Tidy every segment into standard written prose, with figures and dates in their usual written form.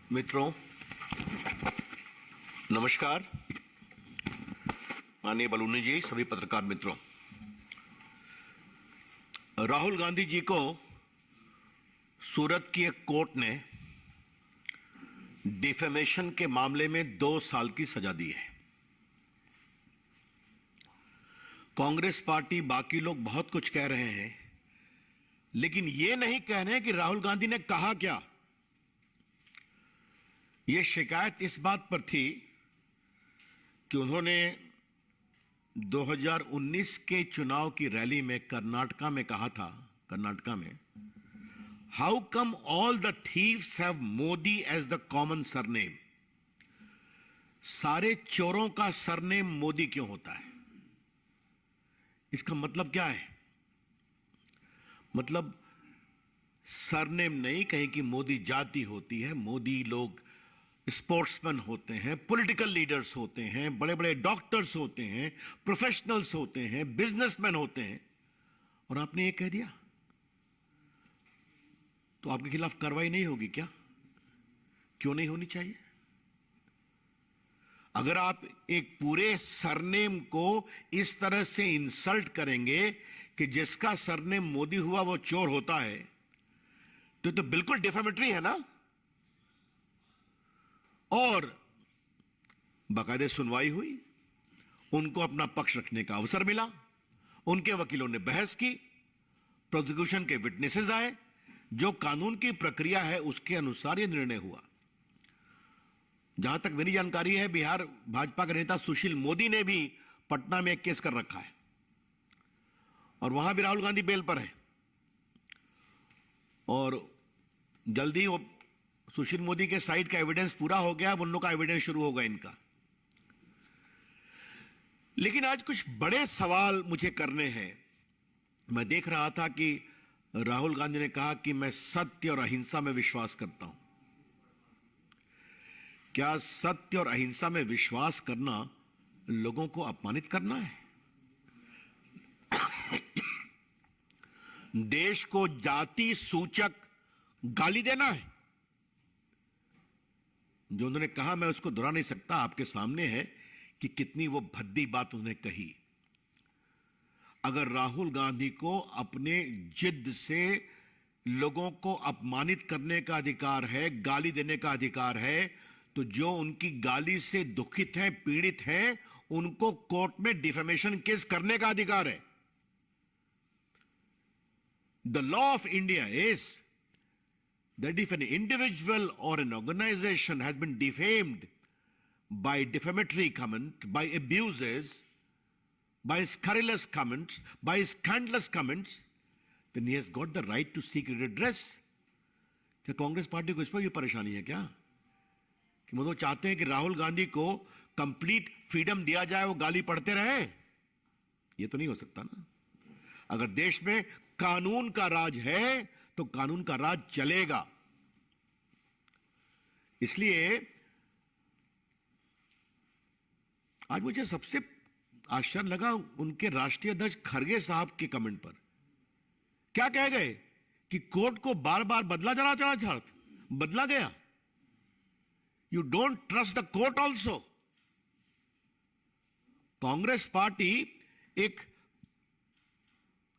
मित्रों, नमस्कार। माननीय बलूनी जी, सभी पत्रकार मित्रों, राहुल गांधी जी को सूरत की एक कोर्ट ने डिफेमेशन के मामले में 2 साल की सजा दी है। कांग्रेस पार्टी, बाकी लोग बहुत कुछ कह रहे हैं, लेकिन यह नहीं कह रहे कि राहुल गांधी ने कहा क्या। यह शिकायत इस बात पर थी कि उन्होंने 2019 के चुनाव की रैली में कर्नाटका में कहा था, कर्नाटका में, how come all the thieves have Modi as the common surname. सारे चोरों का सरनेम मोदी क्यों होता है? इसका मतलब क्या है? मतलब सरनेम नहीं, कहीं की मोदी जाति होती है। मोदी लोग स्पोर्ट्समैन होते हैं, पॉलिटिकल लीडर्स होते हैं, बड़े बड़े डॉक्टर्स होते हैं, प्रोफेशनल्स होते हैं, बिजनेसमैन होते हैं, और आपने ये कह दिया तो आपके खिलाफ कार्रवाई नहीं होगी क्या? क्यों नहीं होनी चाहिए? अगर आप एक पूरे सरनेम को इस तरह से इंसल्ट करेंगे कि जिसका सरनेम मोदी हुआ वो चोर होता है, तो बिल्कुल डिफेमेटरी है ना। और बाकायदे सुनवाई हुई, उनको अपना पक्ष रखने का अवसर मिला, उनके वकीलों ने बहस की, प्रोसिक्यूशन के विटनेसेस आए, जो कानून की प्रक्रिया है उसके अनुसार यह निर्णय हुआ। जहां तक मेरी जानकारी है, बिहार भाजपा के नेता सुशील मोदी ने भी पटना में एक केस कर रखा है, और वहां भी राहुल गांधी बेल पर है, और जल्दी वो सुशील मोदी के साइड का एविडेंस पूरा हो गया, अब उन लोगों का एविडेंस शुरू होगा इनका। लेकिन आज कुछ बड़े सवाल मुझे करने हैं। मैं देख रहा था कि राहुल गांधी ने कहा कि मैं सत्य और अहिंसा में विश्वास करता हूं। क्या सत्य और अहिंसा में विश्वास करना लोगों को अपमानित करना है? देश को जाति सूचक गाली देना है? जो उन्होंने कहा, मैं उसको दोहरा नहीं सकता, आपके सामने है कि कितनी वो भद्दी बात उन्होंने कही। अगर राहुल गांधी को अपने जिद से लोगों को अपमानित करने का अधिकार है, गाली देने का अधिकार है, तो जो उनकी गाली से दुखित हैं, पीड़ित हैं, उनको कोर्ट में डिफेमेशन केस करने का अधिकार है। The law of India is that if an individual or an organization has been defamed by defamatory comment, by abuses, by scurrilous comments, by scandalous comments, then he has got the right to seek redress. क्या Congress party को इस पर भी परेशानी है क्या कि वो चाहते हैं कि राहुल गांधी को कंप्लीट फ्रीडम दिया जाए, वो गाली पढ़ते रहे? ये तो नहीं हो सकता ना। अगर देश में कानून का राज है तो कानून का राज चलेगा। इसलिए आज मुझे सबसे आश्चर्य लगा उनके राष्ट्रीय अध्यक्ष खरगे साहब के कमेंट पर। क्या कह गए कि कोर्ट को बार बार बदला गया। You don't trust the court also. Congress party एक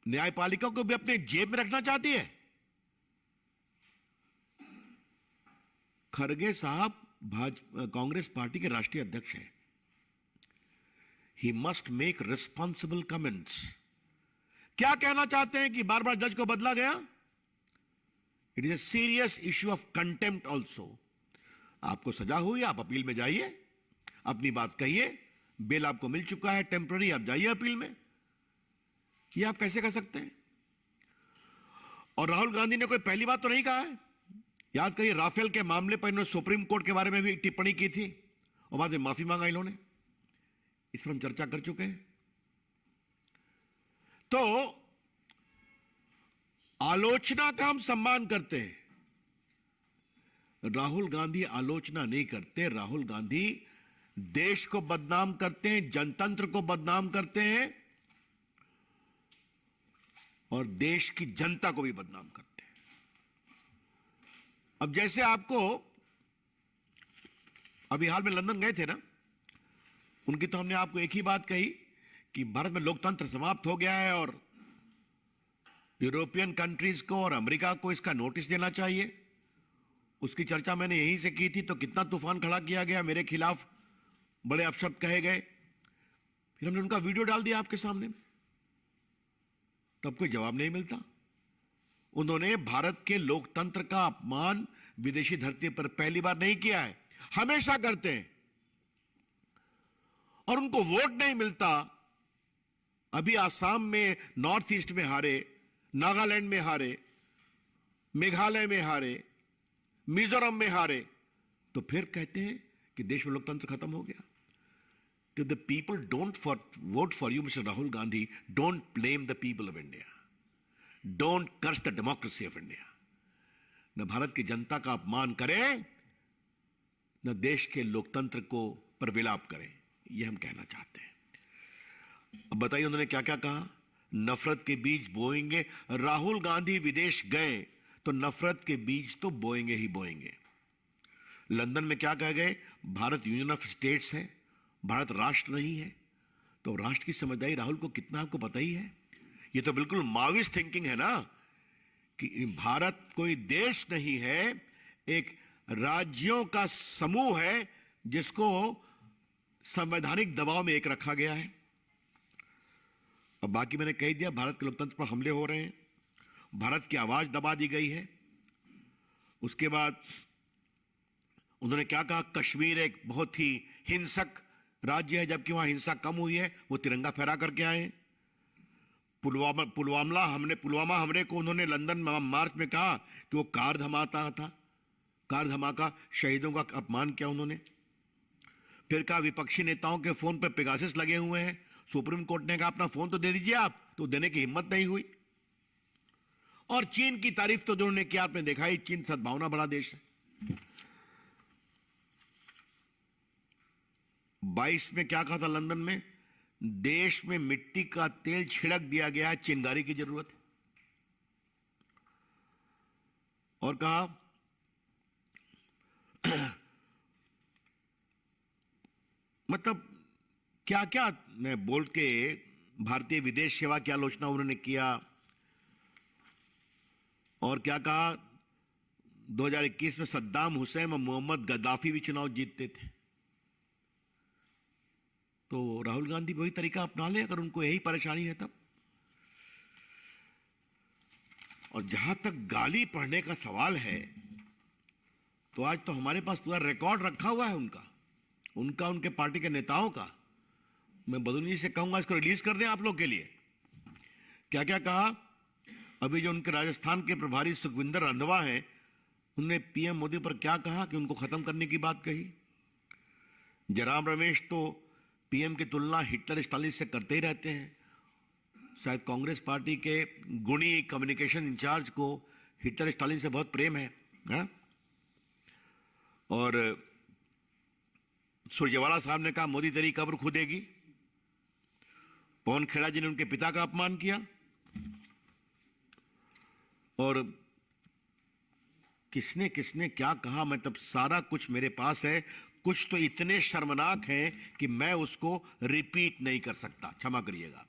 न्यायपालिका को भी अपने जेब में रखना चाहती है। खरगे साहब कांग्रेस पार्टी के राष्ट्रीय अध्यक्ष हैं। He must make responsible comments. क्या कहना चाहते हैं कि बार बार जज को बदला गया? It is a serious issue of contempt also. आपको सजा हुई, आप अपील में जाइए, अपनी बात कहिए, बेल आपको मिल चुका है टेम्पररी, आप जाइए अपील में। ये आप कैसे कर सकते हैं? और राहुल गांधी ने कोई पहली बात तो नहीं कहा है। याद करिए, राफेल के मामले पर इन्होंने सुप्रीम कोर्ट के बारे में भी टिप्पणी की थी और बाद में माफी मांगा इन्होंने। इस पर हम चर्चा कर चुके हैं। तो आलोचना का हम सम्मान करते हैं, राहुल गांधी आलोचना नहीं करते। राहुल गांधी देश को बदनाम करते हैं, जनतंत्र को बदनाम करते हैं, और देश की जनता को भी बदनाम करते हैं। अब जैसे आपको अभी हाल में लंदन गए थे ना, उनकी तो हमने आपको एक ही बात कही कि भारत में लोकतंत्र समाप्त हो गया है और यूरोपियन कंट्रीज को और अमेरिका को इसका नोटिस देना चाहिए। उसकी चर्चा मैंने यहीं से की थी, तो कितना तूफान खड़ा किया गया, मेरे खिलाफ बड़े अपशब्द कहे गए। फिर हमने उनका वीडियो डाल दिया आपके सामने, तब कोई जवाब नहीं मिलता। उन्होंने भारत के लोकतंत्र का अपमान विदेशी धरती पर पहली बार नहीं किया है, हमेशा करते हैं, और उनको वोट नहीं मिलता। अभी आसाम में, नॉर्थ ईस्ट में हारे, नागालैंड में हारे, मेघालय में हारे, मिजोरम में हारे, तो फिर कहते हैं कि देश में लोकतंत्र खत्म हो गया। तो the people don't vote for you mister Rahul Gandhi, don't blame the people of India, don't curse the democracy of India. न भारत की जनता का अपमान करें, न देश के लोकतंत्र को पर विलाप करें, यह हम कहना चाहते हैं। अब बताइए उन्होंने क्या क्या कहा। नफरत के बीज बोएंगे। राहुल गांधी विदेश गए तो नफरत के बीज तो बोएंगे ही बोएंगे। लंदन में क्या कह गए, भारत यूनियन ऑफ स्टेट्स है, भारत राष्ट्र नहीं है। तो राष्ट्र की समझदारी राहुल को कितना आपको पता ही है। ये तो बिल्कुल माविस्ट थिंकिंग है ना, कि भारत कोई देश नहीं है, एक राज्यों का समूह है जिसको संवैधानिक दबाव में एक रखा गया है। अब बाकी मैंने कह दिया, भारत के लोकतंत्र पर हमले हो रहे हैं, भारत की आवाज दबा दी गई है। उसके बाद उन्होंने क्या कहा, कश्मीर एक बहुत ही हिंसक राज्य है, जबकि वहां हिंसा कम हुई है, वो तिरंगा फहरा करके आए। पुलवामा हमले को उन्होंने लंदन मार्च में कहा कि वो कार धमाका था, कार धमाका, शहीदों का अपमान किया उन्होंने। फिर कहा विपक्षी नेताओं के फोन पर पेगासस लगे हुए हैं, सुप्रीम कोर्ट ने कहा अपना फोन तो दे दीजिए आप, तो देने की हिम्मत नहीं हुई। और चीन की तारीफ तो जो उन्होंने किया, आपने देखा ही, चीन सद्भावना बड़ा देश है। 22 में क्या कहा था लंदन में, देश में मिट्टी का तेल छिड़क दिया गया है, चिंगारी की जरूरत है। और कहा मतलब क्या क्या मैं बोल के भारतीय विदेश सेवा की आलोचना उन्होंने किया। और क्या कहा, 2021 में सद्दाम हुसैन और मोहम्मद गद्दाफी भी चुनाव जीतते थे। तो राहुल गांधी वही तरीका अपना ले अगर उनको यही परेशानी है तब। और जहां तक गाली पढ़ने का सवाल है, तो आज तो हमारे पास पूरा रिकॉर्ड रखा हुआ है उनका उनके पार्टी के नेताओं का। मैं बदलनी से कहूंगा इसको रिलीज कर दें आप लोग के लिए। क्या क्या कहा, अभी जो उनके राजस्थान के प्रभारी सुखविंदर रंधावा हैं, उन्होंने पीएम मोदी पर क्या कहा कि उनको खत्म करने की बात कही। जयराम रमेश तो पीएम की तुलना हिटलर स्टालिन से करते ही रहते हैं। शायद कांग्रेस पार्टी के गुणी कम्युनिकेशन इंचार्ज को हिटलर स्टालिन से बहुत प्रेम है, हा? और सुरजेवाला साहब ने कहा मोदी तेरी कब्र खुदेगी। पवन खेड़ा जी ने उनके पिता का अपमान किया। और किसने किसने क्या कहा, मैं तब सारा कुछ मेरे पास है। कुछ तो इतने शर्मनाक हैं कि मैं उसको रिपीट नहीं कर सकता, क्षमा करिएगा।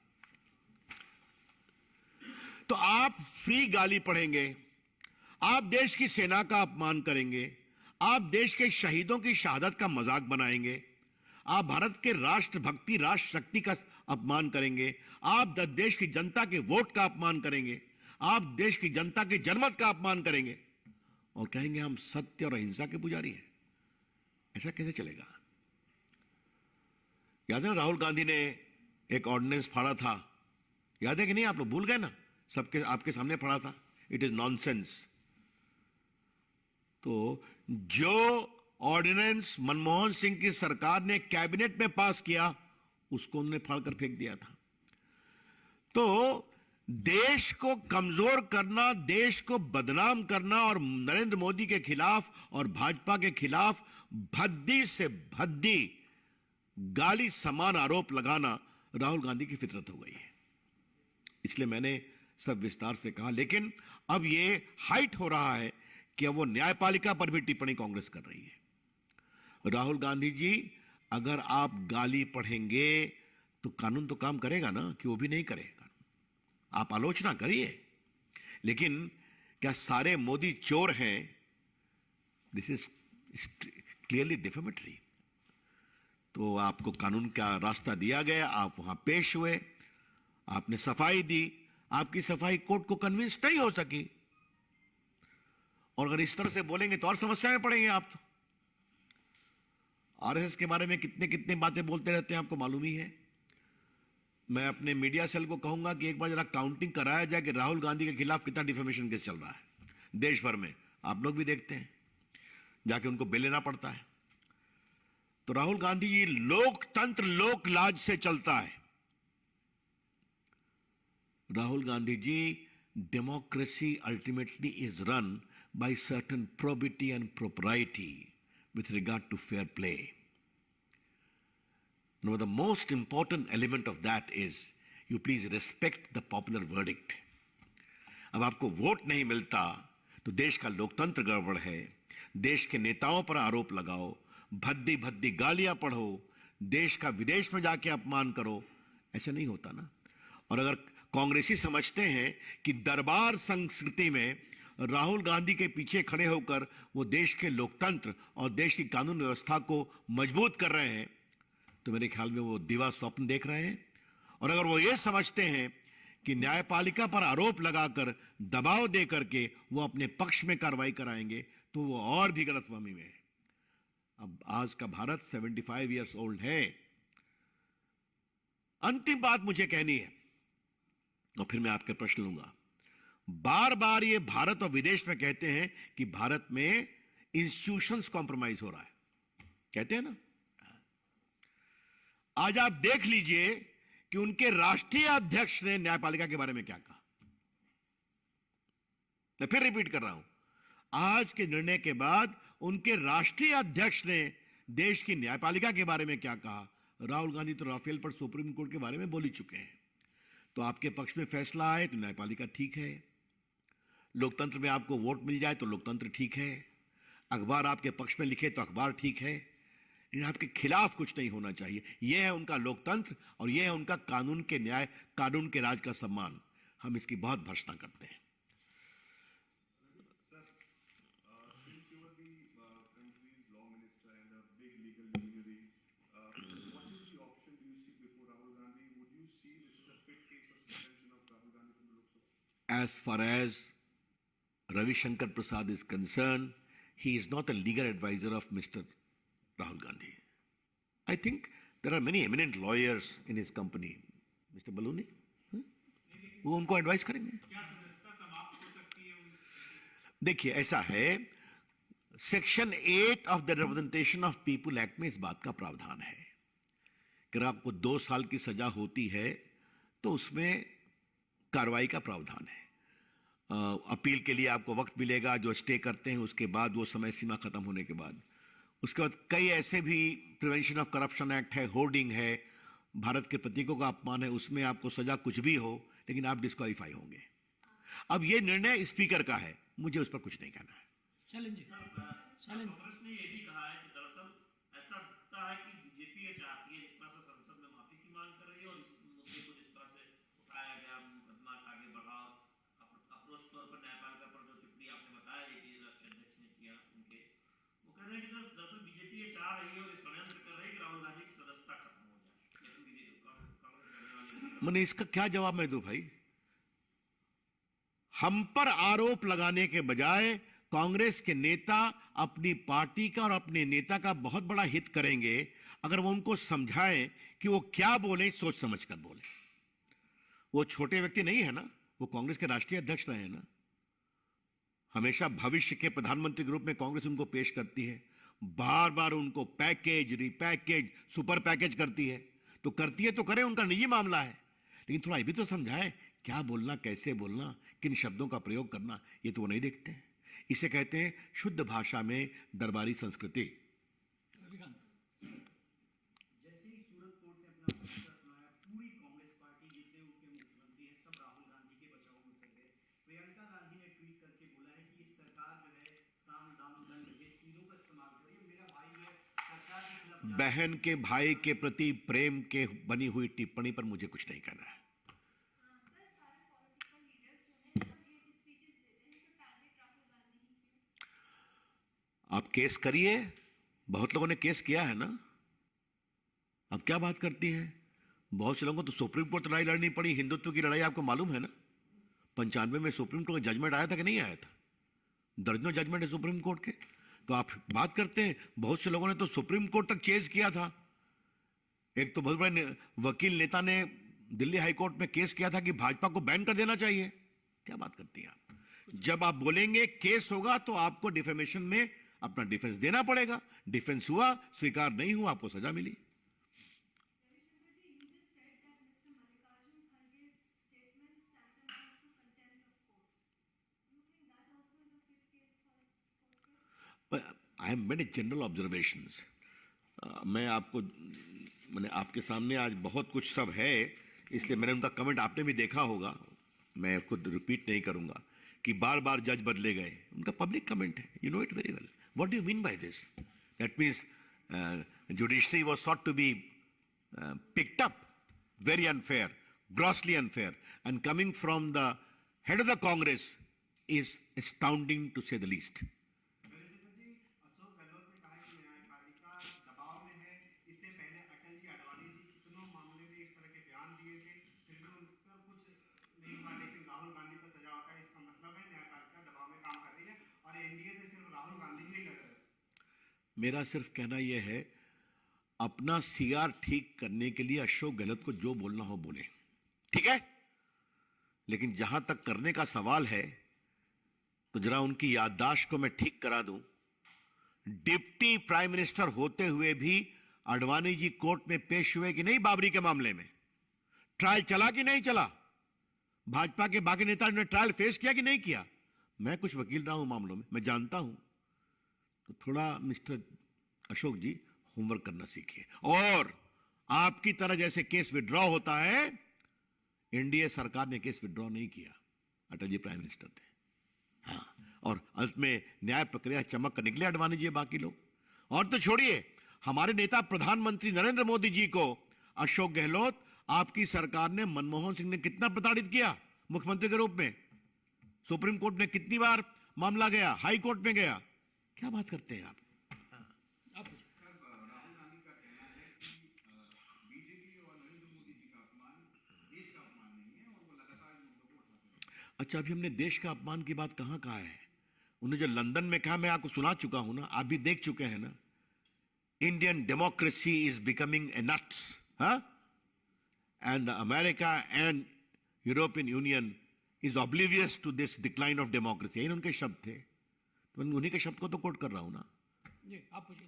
तो आप फ्री गाली पढ़ेंगे, आप देश की सेना का अपमान करेंगे, आप देश के शहीदों की शहादत का मजाक बनाएंगे, आप भारत के राष्ट्रभक्ति राष्ट्र शक्ति का अपमान करेंगे, आप देश की जनता के वोट का अपमान करेंगे, आप देश की जनता के जनमत का अपमान करेंगे और कहेंगे हम सत्य और अहिंसा के पुजारी हैं। ऐसा कैसे चलेगा? याद है ना, राहुल गांधी ने एक ऑर्डिनेंस फाड़ा था, याद है कि नहीं? आप लोग भूल गए ना? सबके आपके सामने फाड़ा था। It is nonsense. तो जो ऑर्डिनेंस मनमोहन सिंह की सरकार ने कैबिनेट में पास किया, उसको उन्होंने फाड़कर फेंक दिया था। तो देश को कमजोर करना, देश को बदनाम करना और नरेंद्र मोदी के खिलाफ और भाजपा के खिलाफ भद्दी से भद्दी गाली समान आरोप लगाना राहुल गांधी की फितरत हो गई है। इसलिए मैंने सब विस्तार से कहा। लेकिन अब यह हाइट हो रहा है कि अब वो न्यायपालिका पर भी टिप्पणी कांग्रेस कर रही है। राहुल गांधी जी, अगर आप गाली पढ़ेंगे तो कानून तो काम करेगा ना, कि वो भी नहीं करेगा? आप आलोचना करिए, लेकिन क्या सारे मोदी चोर हैं? This is clearly defamatory. तो आपको कानून का रास्ता दिया गया, आप वहां पेश हुए, आपने सफाई दी। आपकी सफाई कोर्ट को कन्विंस नहीं हो सकी, और अगर इस तरह से बोलेंगे तो और समस्या में पड़ेंगे आप। तो आरएसएस के बारे में कितने कितने बातें बोलते रहते हैं, आपको मालूम ही है। मैं अपने मीडिया सेल को कहूंगा कि एक बार जरा काउंटिंग कराया जाए कि राहुल गांधी के खिलाफ कितना डिफेमेशन केस चल रहा है देश भर में। आप लोग भी देखते हैं, जाके उनको बेल लेना पड़ता है। तो राहुल गांधी जी, लोकतंत्र लोक लाज से चलता है। Rahul Gandhi ji, democracy ultimately is run by certain probity and propriety with regard to fair play. Now, the most important element of that is you please respect the popular verdict. अब आपको वोट नहीं मिलता तो देश का लोकतंत्र गड़बड़ है, देश के नेताओं पर आरोप लगाओ, भद्दी भद्दी गालियां पढ़ो, देश का विदेश में जाके अपमान करो, ऐसा नहीं होता ना। और अगर कांग्रेसी समझते हैं कि दरबार संस्कृति में राहुल गांधी के पीछे खड़े होकर वो देश के लोकतंत्र और देश की कानून व्यवस्था को मजबूत कर रहे हैं, तो मेरे ख्याल में वो दिवा स्वप्न देख रहे हैं। और अगर वो ये समझते हैं कि न्यायपालिका पर आरोप लगाकर, दबाव दे करके वो अपने पक्ष में कार्रवाई कराएंगे, तो वो और भी गलतफहमी में है। अब आज का भारत 75 ईयर्स ओल्ड है। अंतिम बात मुझे कहनी है, और फिर मैं आपके प्रश्न लूंगा। बार बार ये भारत और विदेश में कहते हैं कि भारत में इंस्टीट्यूशंस कॉम्प्रोमाइज हो रहा है, कहते हैं ना। आज आप देख लीजिए कि उनके राष्ट्रीय अध्यक्ष ने न्यायपालिका के बारे में क्या कहा। मैं फिर रिपीट कर रहा हूं, आज के निर्णय के बाद उनके राष्ट्रीय अध्यक्ष ने देश की न्यायपालिका के बारे में क्या कहा। राहुल गांधी तो राफेल पर सुप्रीम कोर्ट के बारे में बोल ही चुके हैं। तो आपके पक्ष में फैसला आए तो न्यायपालिका ठीक है, लोकतंत्र में आपको वोट मिल जाए तो लोकतंत्र ठीक है, अखबार आपके पक्ष में लिखे तो अखबार ठीक है, लेकिन आपके खिलाफ कुछ नहीं होना चाहिए। यह है उनका लोकतंत्र और यह है उनका कानून के न्याय, कानून के राज का सम्मान। हम इसकी बहुत भर्त्सना करते हैं। As far as Ravi Shankar Prasad is concerned, he is not a legal advisor of Mr. Rahul Gandhi. I think there are many eminent lawyers in his company. Mr. Baluni, वो उनको एडवाइस करेंगे। देखिए, ऐसा है, section 8 of the representation of people act में इस बात का प्रावधान है कि अगर आपको 2 साल की सजा होती है तो उसमें कार्रवाई का प्रावधान है। अपील के लिए आपको वक्त मिलेगा, जो स्टे करते हैं उसके बाद, वो समय सीमा खत्म होने के बाद। उसके बाद कई ऐसे भी प्रिवेंशन ऑफ करप्शन एक्ट है, होर्डिंग है, भारत के प्रतीकों का अपमान है, उसमें आपको सजा कुछ भी हो लेकिन आप डिस्क्वालीफाई होंगे। अब ये निर्णय स्पीकर का है, मुझे उस पर कुछ नहीं कहना है। कांग्रेस ने ये भी कहा है कि दरअसल ऐसा लगता है कि बीजेपी ये चाहती है, जिस तरह से संसद में माफी की मांग कर रही है और इस मुद्दे को जिस तरह से उठाया गया, मुकदमा आगे बढ़ा, अप्रोच तौर पर न्यायपालिका पर जो टिप्पणी आपने बताया कि राष्ट्रीय अध्यक्ष ने किया उनके, वो कह रहे हैं कि दरअसल बीजेपी ये चाह रही है और इस षड्यंत्र कर रही है कि राहुल गांधी की सदस्यता खत्म हो जाए। मैंने इसका क्या जवाब मैं दूं भाई? हम पर आरोप लगाने के बजाय कांग्रेस के नेता अपनी पार्टी का और अपने नेता का बहुत बड़ा हित करेंगे अगर वो उनको समझाएं कि वो क्या बोले, सोच समझ कर बोले। वो छोटे व्यक्ति नहीं है ना, वो कांग्रेस के राष्ट्रीय अध्यक्ष रहे हैं ना। हमेशा भविष्य के प्रधानमंत्री के रूप में कांग्रेस उनको पेश करती है, बार बार उनको पैकेज, रिपैकेज, सुपर पैकेज करती है। तो करती है तो करे, उनका निजी मामला है, लेकिन थोड़ा ये भी तो समझाए क्या बोलना, कैसे बोलना, किन शब्दों का प्रयोग करना, ये तो वो नहीं देखते हैं। इसे कहते हैं शुद्ध भाषा में दरबारी संस्कृति। जैसे ही सूरत कोर्ट ने अपना फैसला सुनाया, पूरी कांग्रेस पार्टी, जितने उनके मुख्यमंत्री हैं, सब राहुल गांधी के बचाव में उतर गए। प्रियंका गांधी ने ट्वीट करके बोला है कि ये सरकार जो है साम दाम दंड, ये तीनों का इस्तेमाल कर रही है। मेरा भाई जो है बहन के भाई के प्रति प्रेम के बनी हुई टिप्पणी पर मुझे कुछ नहीं कहना है। आप केस करिए, बहुत लोगों ने केस किया है ना। अब क्या बात करती हैं? बहुत से लोगों को तो सुप्रीम कोर्ट लड़ाई लड़नी पड़ी। हिंदुत्व की लड़ाई आपको मालूम है ना। 95 में सुप्रीम कोर्ट का जजमेंट आया था कि नहीं आया था? दर्जनों जजमेंट है सुप्रीम कोर्ट के। तो आप बात करते हैं, बहुत से लोगों ने तो सुप्रीम कोर्ट तक चेज किया था। एक तो बहुत बड़े वकील नेता ने दिल्ली हाई कोर्ट में केस किया था कि भाजपा को बैन कर देना चाहिए। क्या बात करती हैं आप? जब आप बोलेंगे केस होगा तो आपको डिफेमेशन में अपना डिफेंस देना पड़ेगा। डिफेंस हुआ, स्वीकार नहीं हुआ, आपको सजा मिली। I have made a general observations. मैं आपको मैंने आपके सामने आज बहुत कुछ सब है, इसलिए मैंने उनका कमेंट आपने भी देखा होगा, मैं खुद रिपीट नहीं करूंगा कि बार बार जज बदले गए। उनका पब्लिक कमेंट है, you know it very well. What do you mean by this? That means judiciary was thought to be picked up, very unfair, grossly unfair, and coming from the head of the Congress is astounding to say the least. Ravishankar ji, Ashok Gehlot ने कहा कि न्यायपालिका दबाव में है। इससे पहले अटल जी, आडवाणी जी कितनों मामले में इस तरह के बयान दिए थे, फिर भी उन पर कुछ नहीं हुआ। लेकिन राहुल गांधी पर सजा होता है, इसका मतलब है न्यायपालिका दबाव में काम कर रही है और एनडीए से सिर्फ राहुल गांधी ही लड़ रहे हैं। मेरा सिर्फ कहना यह है, अपना सीआर ठीक करने के लिए अशोक गहलोत को जो बोलना हो बोले, ठीक है। लेकिन जहां तक करने का सवाल है, तो जरा उनकी याददाश्त को मैं ठीक करा दूं। डिप्टी प्राइम मिनिस्टर होते हुए भी आडवाणी जी कोर्ट में पेश हुए कि नहीं? बाबरी के मामले में ट्रायल चला कि नहीं चला? भाजपा के बाकी नेताओं ने ट्रायल फेस किया कि नहीं किया? मैं कुछ वकील रहा हूं मामलों में, मैं जानता हूं। तो थोड़ा मिस्टर अशोक जी होमवर्क करना सीखिए। और आपकी तरह जैसे केस विड्रॉ होता है, एनडीए सरकार ने केस विड्रॉ नहीं किया, अटल जी प्राइम मिनिस्टर थे। हाँ, और अंत में न्याय प्रक्रिया चमक कर निकले आडवाणी जी, बाकी लोग। और तो छोड़िए, हमारे नेता प्रधानमंत्री नरेंद्र मोदी जी को अशोक गहलोत, आपकी सरकार ने, मनमोहन सिंह ने कितना प्रताड़ित किया मुख्यमंत्री के रूप में। सुप्रीम कोर्ट में कितनी बार मामला गया, हाई कोर्ट में गया। क्या बात करते हैं आप? अच्छा, अभी हमने देश का अपमान की बात कहां कहा है? उन्होंने जो लंदन में कहा, मैं आपको सुना चुका हूं ना, आप भी देख चुके हैं ना। Indian democracy is becoming a nuts, and America and European Union is oblivious to this decline of democracy. यही उनके शब्द थे, तो मैं उन्हीं के शब्द को तो कोट कर रहा हूं ना। जी, आप पूछिए।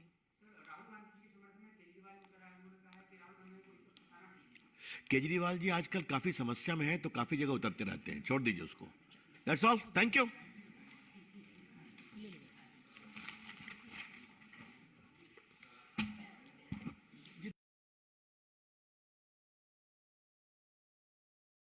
केजरीवाल जी आजकल काफी समस्या में है, तो काफी जगह उतरते रहते हैं, छोड़ दीजिए उसको। That's all, thank you.